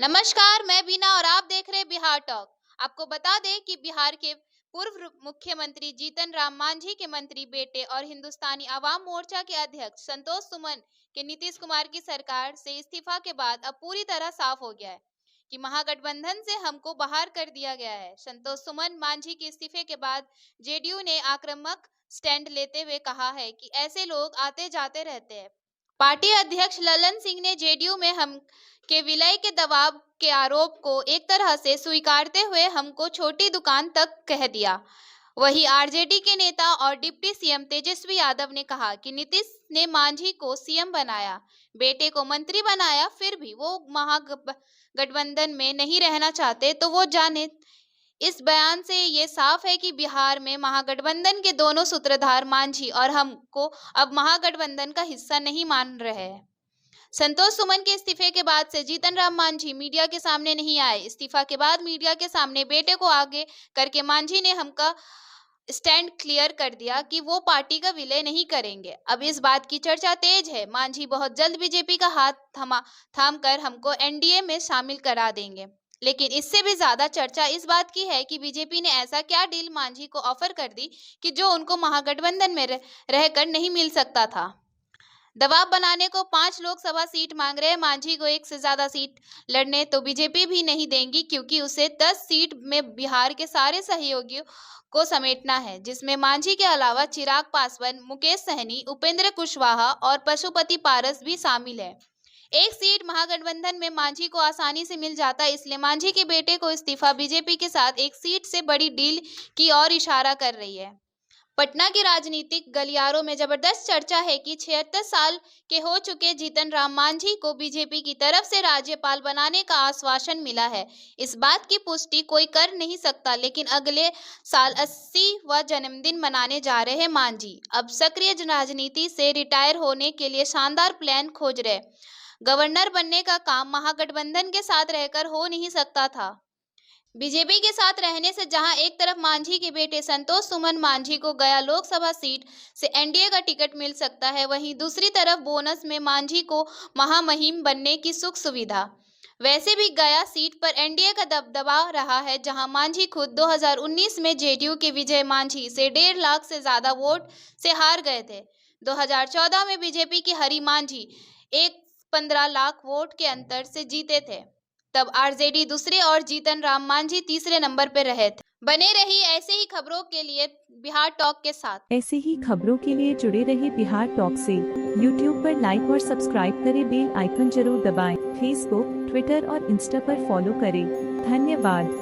नमस्कार, मैं बीना और आप देख रहे हैं बिहार टॉक। आपको बता दें कि बिहार के पूर्व मुख्यमंत्री जीतन राम मांझी के मंत्री बेटे और हिंदुस्तानी आवाम मोर्चा के अध्यक्ष संतोष सुमन के नीतीश कुमार की सरकार से इस्तीफा के बाद अब पूरी तरह साफ हो गया है कि महागठबंधन से हमको बाहर कर दिया गया है। संतोष सुमन मांझी के इस्तीफे के बाद जेडीयू ने आक्रामक स्टैंड लेते हुए कहा है कि ऐसे लोग आते जाते रहते हैं। पार्टी अध्यक्ष ललन सिंह ने जेडीयू में हम के विलय के दबाव के आरोप को एक तरह से स्वीकारते हुए हमको छोटी दुकान तक कह दिया। वहीं आरजेडी के नेता और डिप्टी सीएम तेजस्वी यादव ने कहा कि नीतीश ने मांझी को सीएम बनाया, बेटे को मंत्री बनाया, फिर भी वो महागठबंधन में नहीं रहना चाहते तो वो जाने। इस बयान से ये साफ है कि बिहार में महागठबंधन के दोनों सूत्रधार मांझी और हमको अब महागठबंधन का हिस्सा नहीं मान रहे हैं। संतोष सुमन के इस्तीफे के बाद से जीतन राम मांझी मीडिया के सामने नहीं आए। इस्तीफा के बाद मीडिया के सामने बेटे को आगे करके मांझी ने हमका स्टैंड क्लियर कर दिया कि वो पार्टी का विलय नहीं करेंगे। अब इस बात की चर्चा तेज है। मांझी बहुत जल्द बीजेपी का हाथ थाम कर हमको एनडीए में शामिल करा देंगे। लेकिन इससे भी ज्यादा चर्चा इस बात की है कि बीजेपी ने ऐसा क्या डील मांझी को ऑफर कर दी कि जो उनको महागठबंधन में रहकर नहीं मिल सकता था। दबाव बनाने को 5 लोकसभा सीट मांग रहे मांझी को 1 से ज्यादा सीट लड़ने तो बीजेपी भी नहीं देंगी, क्योंकि उसे 10 सीट में बिहार के सारे सहयोगियों को समेटना है, जिसमें मांझी के अलावा चिराग पासवान, मुकेश सहनी, उपेंद्र कुशवाहा और पशुपति पारस भी शामिल है। 1 सीट महागठबंधन में मांझी को आसानी से मिल जाता है, इसलिए मांझी के बेटे को इस्तीफा बीजेपी के साथ 1 सीट से बड़ी डील की ओर इशारा कर रही है। पटना के राजनीतिक गलियारों में जबरदस्त चर्चा है कि 76 साल के हो चुके जीतन राम मांझी को बीजेपी की तरफ से राज्यपाल बनाने का आश्वासन मिला है। इस बात की पुष्टि कोई कर नहीं सकता, लेकिन अगले साल 80वां जन्मदिन मनाने जा रहे हैं मांझी अब सक्रिय राजनीति से रिटायर होने के लिए शानदार प्लान खोज रहे। गवर्नर बनने का काम महागठबंधन के साथ रहकर हो नहीं सकता था। बीजेपी के साथ रहने से जहां एक तरफ मांझी के बेटे संतोष सुमन मांझी को गया लोकसभा सीट से एनडीए का टिकट मिल सकता है, वहीं दूसरी तरफ बोनस में मांझी को महामहिम बनने की सुख सुविधा। वैसे भी गया सीट पर एनडीए का दबदबा रहा है, जहां मांझी खुद 2019 में जेडीयू के विजय मांझी से 1.5 लाख से ज्यादा वोट से हार गए थे। 2014 में बीजेपी की हरी मांझी 15 लाख वोट के अंतर से जीते थे। तब आरजेडी दूसरे और जीतन राम मांझी तीसरे नंबर पर रहे थे। बने रही ऐसे ही खबरों के लिए बिहार टॉक के साथ। ऐसे ही खबरों के लिए जुड़े रहिए बिहार टॉक से। यूट्यूब पर लाइक और सब्सक्राइब करें, बेल आइकन जरूर दबाएं। फेसबुक, ट्विटर और इंस्टा पर फॉलो करें। धन्यवाद।